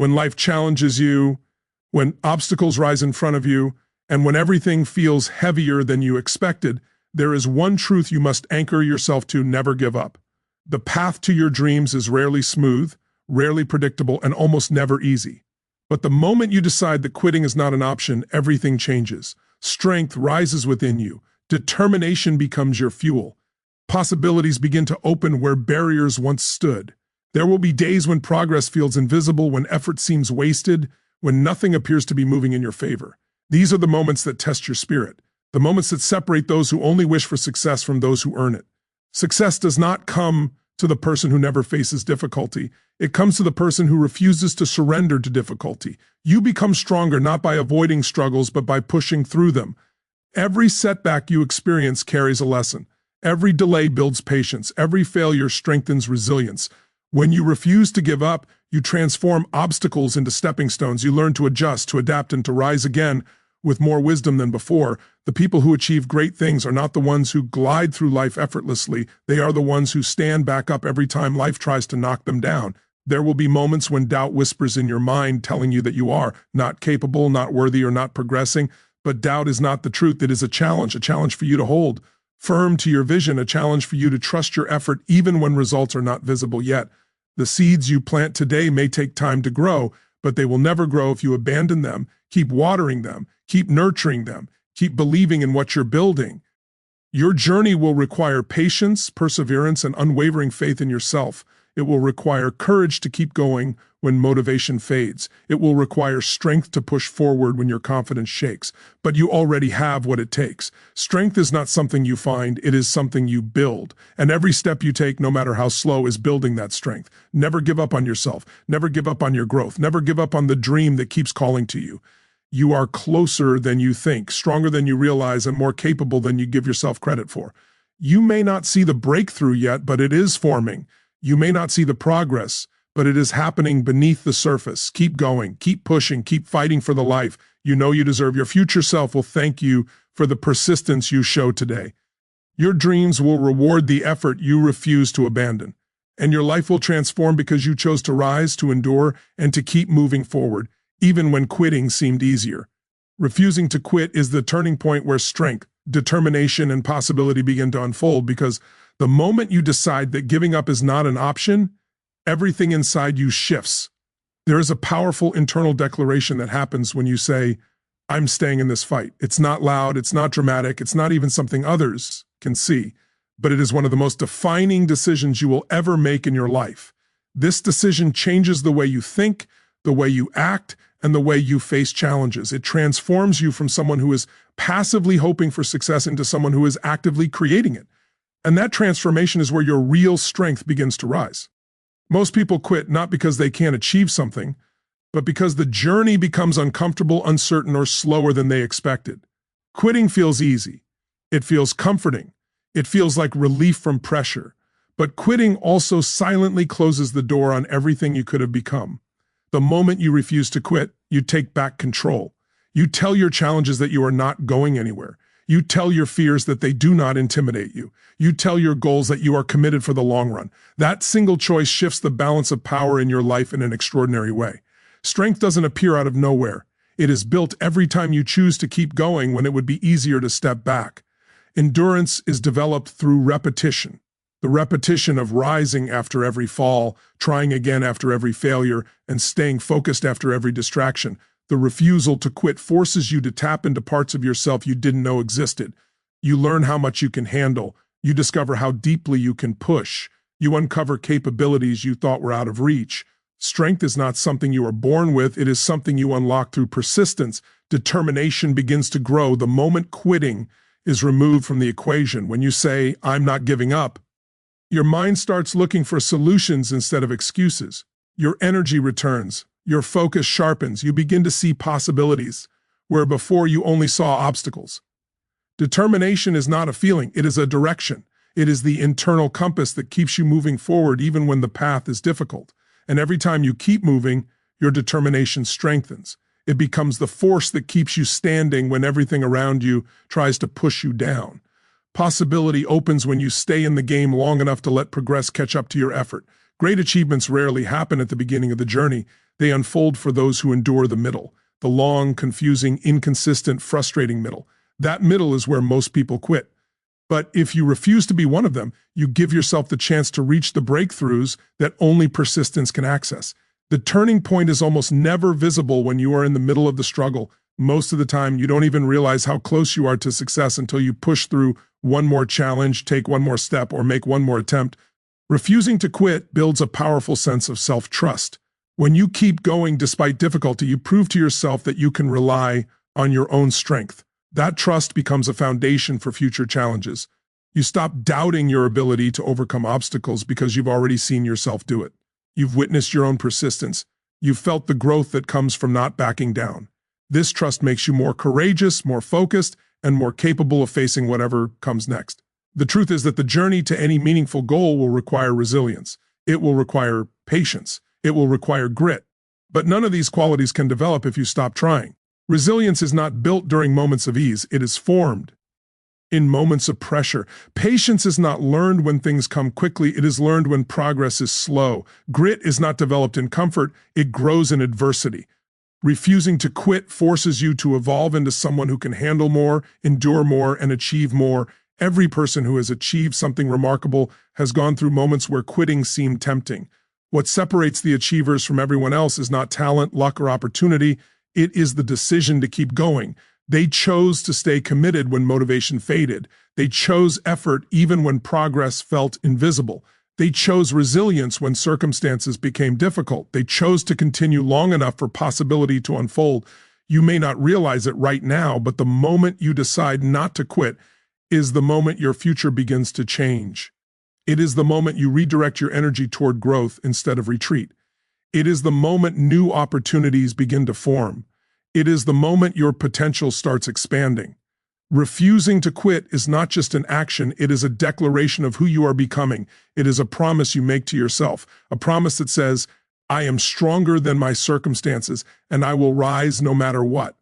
when life challenges you, when obstacles rise in front of you, and when everything feels heavier than you expected, there is one truth you must anchor yourself to: never give up. The path to your dreams is rarely smooth, rarely predictable, and almost never easy. But the moment you decide that quitting is not an option, everything changes. Strength rises within you. Determination becomes your fuel. Possibilities begin to open where barriers once stood. There will be days when progress feels invisible, when effort seems wasted, when nothing appears to be moving in your favor. These are the moments that test your spirit, the moments that separate those who only wish for success from those who earn it. Success does not come to the person who never faces difficulty. It comes to the person who refuses to surrender to difficulty. You become stronger not by avoiding struggles, but by pushing through them. Every setback you experience carries a lesson. Every delay builds patience. Every failure strengthens resilience. When you refuse to give up, you transform obstacles into stepping stones. You learn to adjust, to adapt, and to rise again with more wisdom than before. The people who achieve great things are not the ones who glide through life effortlessly. They are the ones who stand back up every time life tries to knock them down. There will be moments when doubt whispers in your mind, telling you that you are not capable, not worthy, or not progressing. But doubt is not the truth. It is a challenge for you to hold firm to your vision, a challenge for you to trust your effort even when results are not visible yet. The seeds you plant today may take time to grow, but they will never grow if you abandon them. Keep watering them, keep nurturing them, keep believing in what you're building. Your journey will require patience, perseverance, and unwavering faith in yourself. It will require courage to keep going when motivation fades. It will require strength to push forward when your confidence shakes. But you already have what it takes. Strength is not something you find, it is something you build. And every step you take, no matter how slow, is building that strength. Never give up on yourself. Never give up on your growth. Never give up on the dream that keeps calling to you. You are closer than you think, stronger than you realize, and more capable than you give yourself credit for. You may not see the breakthrough yet, but it is forming. You may not see the progress, but it is happening beneath the surface. Keep going, keep pushing, keep fighting for the life you know you deserve. Your future self will thank you for the persistence you show today. Your dreams will reward the effort you refuse to abandon. And your life will transform because you chose to rise, to endure, and to keep moving forward, even when quitting seemed easier. Refusing to quit is the turning point where strength, determination, and possibility begin to unfold, because the moment you decide that giving up is not an option, everything inside you shifts. There is a powerful internal declaration that happens when you say, I'm staying in this fight. It's not loud, it's not dramatic, it's not even something others can see, but it is one of the most defining decisions you will ever make in your life. This decision changes the way you think, the way you act, and the way you face challenges. It transforms you from someone who is passively hoping for success into someone who is actively creating it. And that transformation is where your real strength begins to rise. Most people quit not because they can't achieve something, but because the journey becomes uncomfortable, uncertain, or slower than they expected. Quitting feels easy. It feels comforting. It feels like relief from pressure. But quitting also silently closes the door on everything you could have become. The moment you refuse to quit, you take back control. You tell your challenges that you are not going anywhere. You tell your fears that they do not intimidate you. You tell your goals that you are committed for the long run. That single choice shifts the balance of power in your life in an extraordinary way. Strength doesn't appear out of nowhere. It is built every time you choose to keep going when it would be easier to step back. Endurance is developed through repetition. The repetition of rising after every fall, trying again after every failure, and staying focused after every distraction. The refusal to quit forces you to tap into parts of yourself you didn't know existed. You learn how much you can handle. You discover how deeply you can push. You uncover capabilities you thought were out of reach. Strength is not something you are born with. It is something you unlock through persistence. Determination begins to grow the moment quitting is removed from the equation. When you say, I'm not giving up, your mind starts looking for solutions instead of excuses. Your energy returns. Your focus sharpens. You begin to see possibilities where before you only saw obstacles. Determination is not a feeling, it is a direction. It is the internal compass that keeps you moving forward even when the path is difficult. And every time you keep moving, your determination strengthens. It becomes the force that keeps you standing when everything around you tries to push you down. Possibility opens when you stay in the game long enough to let progress catch up to your effort. Great achievements rarely happen at the beginning of the journey. They unfold for those who endure the middle, the long, confusing, inconsistent, frustrating middle. That middle is where most people quit. But if you refuse to be one of them, you give yourself the chance to reach the breakthroughs that only persistence can access. The turning point is almost never visible when you are in the middle of the struggle. Most of the time, you don't even realize how close you are to success until you push through one more challenge, take one more step, or make one more attempt. Refusing to quit builds a powerful sense of self-trust. When you keep going despite difficulty, you prove to yourself that you can rely on your own strength. That trust becomes a foundation for future challenges. You stop doubting your ability to overcome obstacles because you've already seen yourself do it. You've witnessed your own persistence. You've felt the growth that comes from not backing down. This trust makes you more courageous, more focused, and more capable of facing whatever comes next. The truth is that the journey to any meaningful goal will require resilience. It will require patience. It will require grit. But none of these qualities can develop if you stop trying. Resilience is not built during moments of ease. It is formed in moments of pressure. Patience is not learned when things come quickly. It is learned when progress is slow. Grit is not developed in comfort. It grows in adversity. Refusing to quit forces you to evolve into someone who can handle more, endure more, and achieve more. Every person who has achieved something remarkable has gone through moments where quitting seemed tempting. What separates the achievers from everyone else is not talent, luck, or opportunity. It is the decision to keep going. They chose to stay committed when motivation faded. They chose effort even when progress felt invisible. They chose resilience when circumstances became difficult. They chose to continue long enough for possibility to unfold. You may not realize it right now, but the moment you decide not to quit is the moment your future begins to change. It is the moment you redirect your energy toward growth instead of retreat. It is the moment new opportunities begin to form. It is the moment your potential starts expanding. Refusing to quit is not just an action, it is a declaration of who you are becoming. It is a promise you make to yourself, a promise that says, I am stronger than my circumstances, and I will rise no matter what.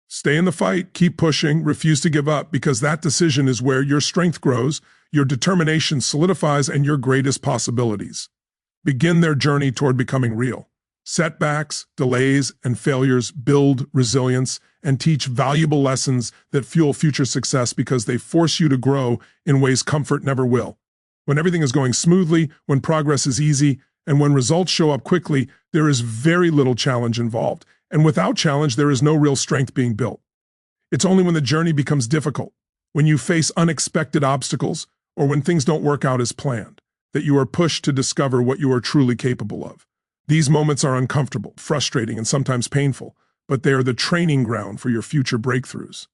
Stay in the fight, keep pushing, refuse to give up, because that decision is where your strength grows, your determination solidifies, and your greatest possibilities begin their journey toward becoming real. Setbacks, delays, and failures build resilience and teach valuable lessons that fuel future success because they force you to grow in ways comfort never will. When everything is going smoothly, when progress is easy, and when results show up quickly, there is very little challenge involved. And without challenge, there is no real strength being built. It's only when the journey becomes difficult, when you face unexpected obstacles, or when things don't work out as planned, that you are pushed to discover what you are truly capable of. These moments are uncomfortable, frustrating, and sometimes painful, but they are the training ground for your future breakthroughs.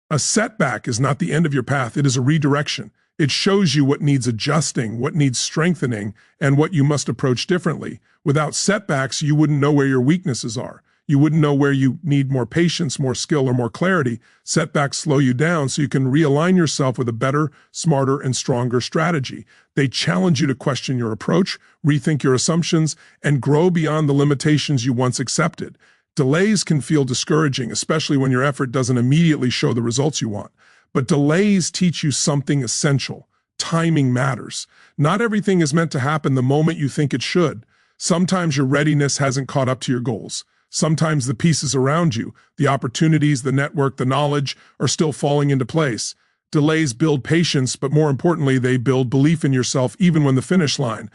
A setback is not the end of your path, it is a redirection. It shows you what needs adjusting, what needs strengthening, and what you must approach differently. Without setbacks, you wouldn't know where your weaknesses are. You wouldn't know where you need more patience, more skill, or more clarity. Setbacks slow you down so you can realign yourself with a better, smarter, and stronger strategy. They challenge you to question your approach, rethink your assumptions, and grow beyond the limitations you once accepted. Delays can feel discouraging, especially when your effort doesn't immediately show the results you want. But delays teach you something essential. Timing matters. Not everything is meant to happen the moment you think it should. Sometimes your readiness hasn't caught up to your goals. Sometimes the pieces around you, the opportunities, the network, the knowledge, are still falling into place. Delays build patience, but more importantly, they build belief in yourself even when the finish line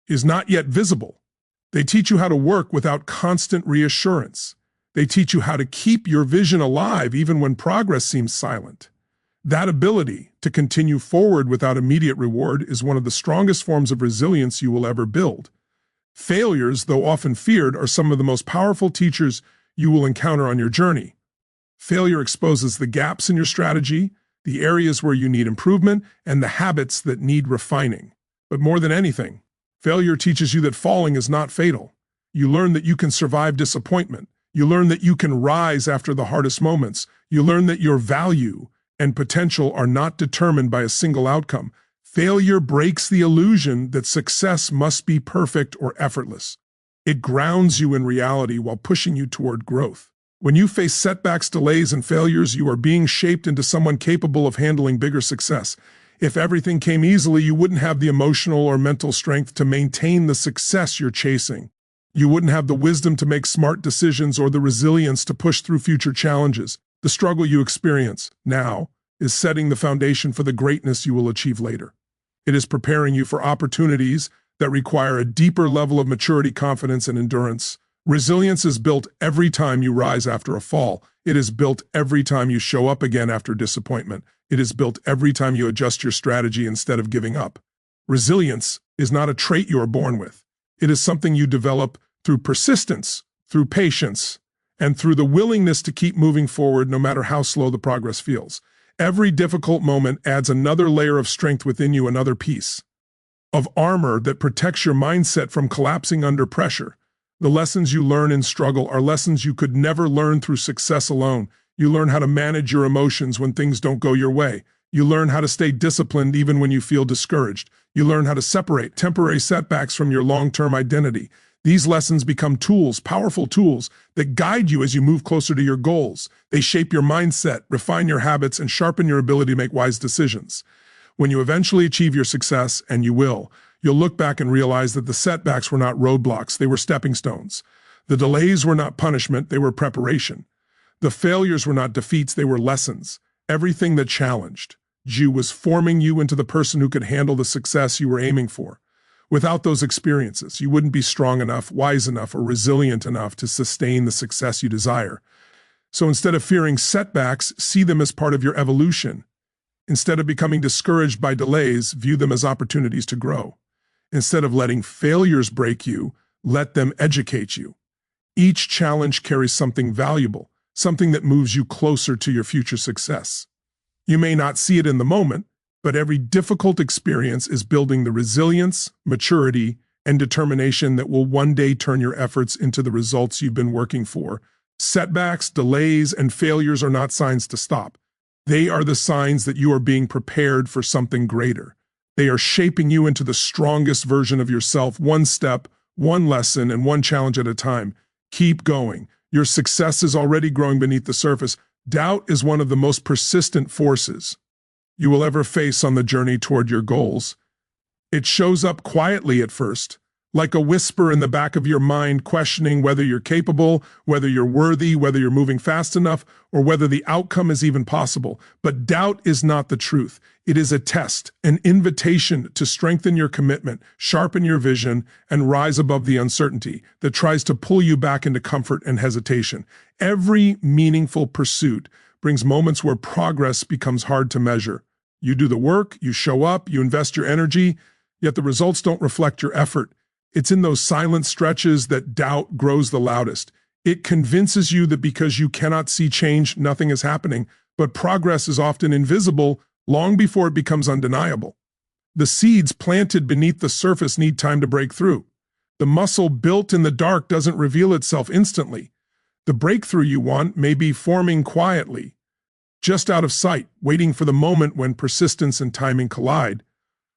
is not yet visible. They teach you how to work without constant reassurance. They teach you how to keep your vision alive even when progress seems silent. That ability to continue forward without immediate reward is one of the strongest forms of resilience you will ever build. Failures, though often feared, are some of the most powerful teachers you will encounter on your journey. Failure exposes the gaps in your strategy, the areas where you need improvement, and the habits that need refining. But more than anything, failure teaches you that falling is not fatal. You learn that you can survive disappointment. You learn that you can rise after the hardest moments. You learn that your value and potential are not determined by a single outcome. Failure breaks the illusion that success must be perfect or effortless. It grounds you in reality while pushing you toward growth. When you face setbacks, delays, and failures, you are being shaped into someone capable of handling bigger success. If everything came easily, you wouldn't have the emotional or mental strength to maintain the success you're chasing. You wouldn't have the wisdom to make smart decisions or the resilience to push through future challenges. The struggle you experience now is setting the foundation for the greatness you will achieve later. It is preparing you for opportunities that require a deeper level of maturity, confidence, and endurance. Resilience is built every time you rise after a fall. It is built every time you show up again after disappointment. It is built every time you adjust your strategy instead of giving up. Resilience is not a trait you are born with. It is something you develop through persistence, through patience, and through the willingness to keep moving forward no matter how slow the progress feels. Every difficult moment adds another layer of strength within you, another piece of armor that protects your mindset from collapsing under pressure. The lessons you learn in struggle are lessons you could never learn through success alone. You learn how to manage your emotions when things don't go your way. You learn how to stay disciplined even when you feel discouraged. You learn how to separate temporary setbacks from your long-term identity. These lessons become tools, powerful tools, that guide you as you move closer to your goals. They shape your mindset, refine your habits, and sharpen your ability to make wise decisions. When you eventually achieve your success, and you will, you'll look back and realize that the setbacks were not roadblocks, they were stepping stones. The delays were not punishment, they were preparation. The failures were not defeats, they were lessons. Everything that challenged you was forming you into the person who could handle the success you were aiming for. Without those experiences, you wouldn't be strong enough, wise enough, or resilient enough to sustain the success you desire. So instead of fearing setbacks, see them as part of your evolution. Instead of becoming discouraged by delays, view them as opportunities to grow. Instead of letting failures break you, let them educate you. Each challenge carries something valuable, something that moves you closer to your future success. You may not see it in the moment, but every difficult experience is building the resilience, maturity, and determination that will one day turn your efforts into the results you've been working for. Setbacks, delays, and failures are not signs to stop. They are the signs that you are being prepared for something greater. They are shaping you into the strongest version of yourself, one step, one lesson, and one challenge at a time. Keep going. Your success is already growing beneath the surface. Doubt is one of the most persistent forces you will ever face on the journey toward your goals. It shows up quietly at first, like a whisper in the back of your mind questioning whether you're capable, whether you're worthy, whether you're moving fast enough, or whether the outcome is even possible. But doubt is not the truth. It is a test, an invitation to strengthen your commitment, sharpen your vision, and rise above the uncertainty that tries to pull you back into comfort and hesitation. Every meaningful pursuit brings moments where progress becomes hard to measure. You do the work, you show up, you invest your energy, yet the results don't reflect your effort. It's in those silent stretches that doubt grows the loudest. It convinces you that because you cannot see change, nothing is happening, but progress is often invisible long before it becomes undeniable. The seeds planted beneath the surface need time to break through. The muscle built in the dark doesn't reveal itself instantly. The breakthrough you want may be forming quietly, just out of sight, waiting for the moment when persistence and timing collide.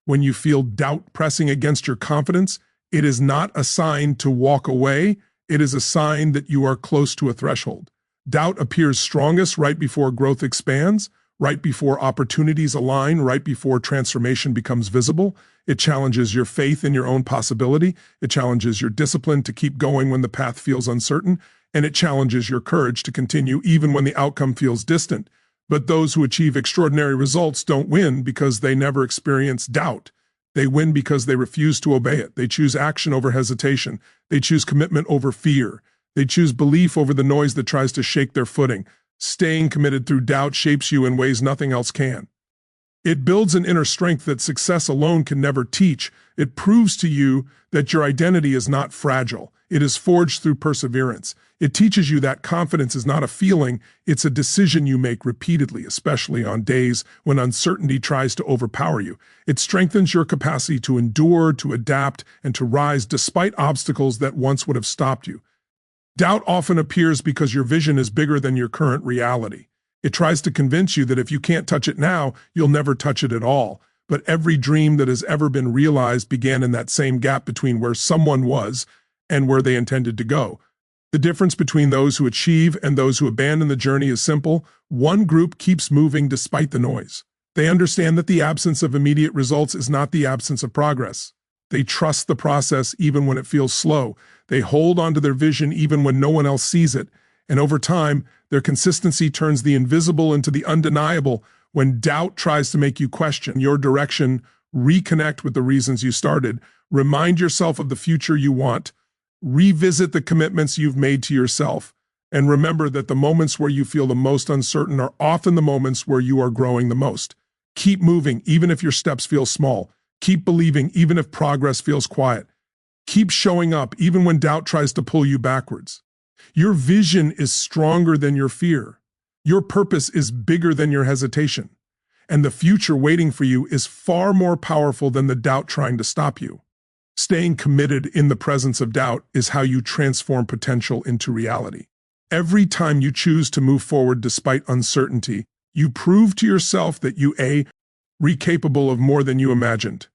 When you feel doubt pressing against your confidence, it is not a sign to walk away. It is a sign that you are close to a threshold. Doubt appears strongest right before growth expands, right before opportunities align, right before transformation becomes visible. It challenges your faith in your own possibility. It challenges your discipline to keep going when the path feels uncertain. And it challenges your courage to continue even when the outcome feels distant. But those who achieve extraordinary results don't win because they never experience doubt. They win because they refuse to obey it. They choose action over hesitation. They choose commitment over fear. They choose belief over the noise that tries to shake their footing. Staying committed through doubt shapes you in ways nothing else can. It builds an inner strength that success alone can never teach. It proves to you that your identity is not fragile. It is forged through perseverance. It teaches you that confidence is not a feeling, it's a decision you make repeatedly, especially on days when uncertainty tries to overpower you. It strengthens your capacity to endure, to adapt, and to rise despite obstacles that once would have stopped you. Doubt often appears because your vision is bigger than your current reality. It tries to convince you that if you can't touch it now, you'll never touch it at all. But every dream that has ever been realized began in that same gap between where someone was and where they intended to go. The difference between those who achieve and those who abandon the journey is simple. One group keeps moving despite the noise. They understand that the absence of immediate results is not the absence of progress. They trust the process even when it feels slow. They hold onto their vision even when no one else sees it. And over time, their consistency turns the invisible into the undeniable. When doubt tries to make you question your direction, reconnect with the reasons you started. Remind yourself of the future you want. Revisit the commitments you've made to yourself. And remember that the moments where you feel the most uncertain are often the moments where you are growing the most. Keep moving, even if your steps feel small. Keep believing, even if progress feels quiet. Keep showing up, even when doubt tries to pull you backwards. Your vision is stronger than your fear. Your purpose is bigger than your hesitation. And the future waiting for you is far more powerful than the doubt trying to stop you. Staying committed in the presence of doubt is how you transform potential into reality. Every time you choose to move forward despite uncertainty, you prove to yourself that you are capable of more than you imagined.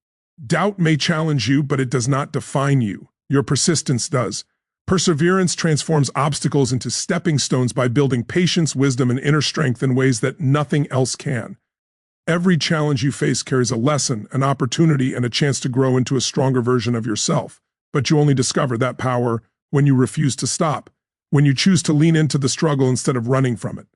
Doubt may challenge you, but it does not define you. Your persistence does. Perseverance transforms obstacles into stepping stones by building patience, wisdom, and inner strength in ways that nothing else can. Every challenge you face carries a lesson, an opportunity, and a chance to grow into a stronger version of yourself. But you only discover that power when you refuse to stop, when you choose to lean into the struggle instead of running from it.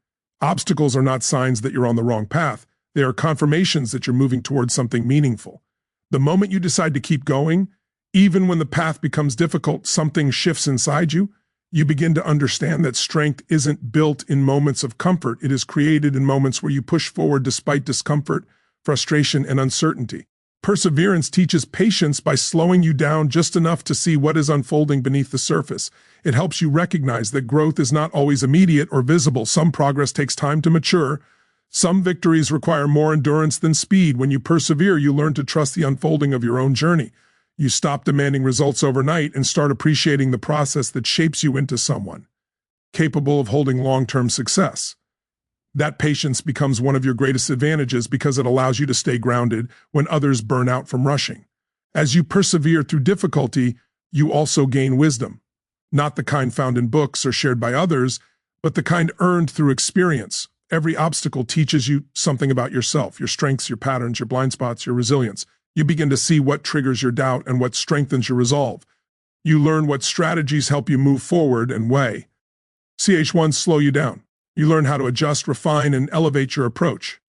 Obstacles are not signs that you're on the wrong path. They are confirmations that you're moving towards something meaningful. The moment you decide to keep going, even when the path becomes difficult, something shifts inside you. You begin to understand that strength isn't built in moments of comfort. It is created in moments where you push forward despite discomfort, frustration, and uncertainty. Perseverance teaches patience by slowing you down just enough to see what is unfolding beneath the surface. It helps you recognize that growth is not always immediate or visible. Some progress takes time to mature. Some victories require more endurance than speed. When you persevere, you learn to trust the unfolding of your own journey. You stop demanding results overnight and start appreciating the process that shapes you into someone capable of holding long-term success. That patience becomes one of your greatest advantages because it allows you to stay grounded when others burn out from rushing. As you persevere through difficulty, you also gain wisdom, not the kind found in books or shared by others, but the kind earned through experience. Every obstacle teaches you something about yourself, your strengths, your patterns, your blind spots, your resilience. You begin to see what triggers your doubt and what strengthens your resolve. You learn what strategies help you move forward and way. CH1 slow you down. You learn how to adjust, refine, and elevate your approach.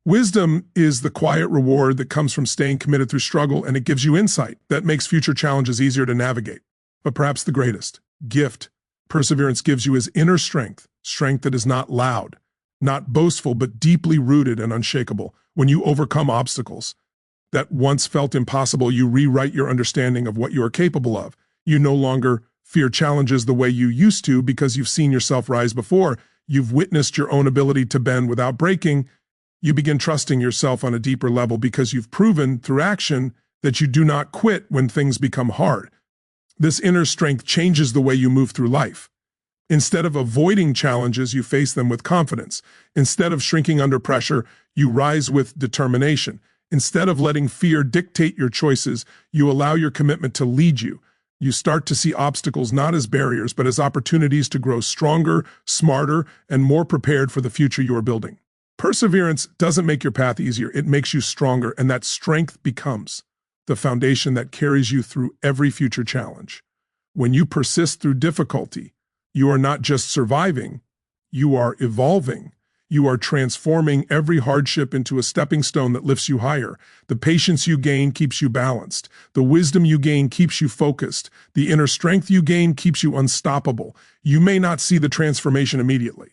Wisdom is the quiet reward that comes from staying committed through struggle, and it gives you insight that makes future challenges easier to navigate. But perhaps the greatest gift perseverance gives you is inner strength, strength that is not loud, not boastful, but deeply rooted and unshakable. When you overcome obstacles that once felt impossible, you rewrite your understanding of what you are capable of. You no longer fear challenges the way you used to because you've seen yourself rise before. You've witnessed your own ability to bend without breaking. You begin trusting yourself on a deeper level because you've proven through action that you do not quit when things become hard. This inner strength changes the way you move through life. Instead of avoiding challenges, you face them with confidence. Instead of shrinking under pressure, you rise with determination. Instead of letting fear dictate your choices, you allow your commitment to lead you. You start to see obstacles not as barriers, but as opportunities to grow stronger, smarter, and more prepared for the future you are building. Perseverance doesn't make your path easier, it makes you stronger, and that strength becomes the foundation that carries you through every future challenge. When you persist through difficulty, you are not just surviving, you are evolving. You are transforming every hardship into a stepping stone that lifts you higher. The patience you gain keeps you balanced. The wisdom you gain keeps you focused. The inner strength you gain keeps you unstoppable. You may not see the transformation immediately,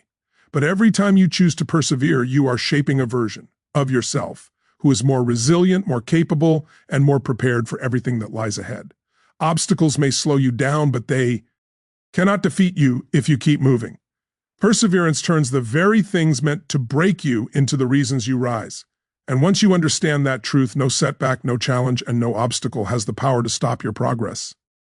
but every time you choose to persevere, you are shaping a version of yourself who is more resilient, more capable, and more prepared for everything that lies ahead. Obstacles may slow you down, but they cannot defeat you if you keep moving. Perseverance turns the very things meant to break you into the reasons you rise. And once you understand that truth, no setback, no challenge, and no obstacle has the power to stop your progress.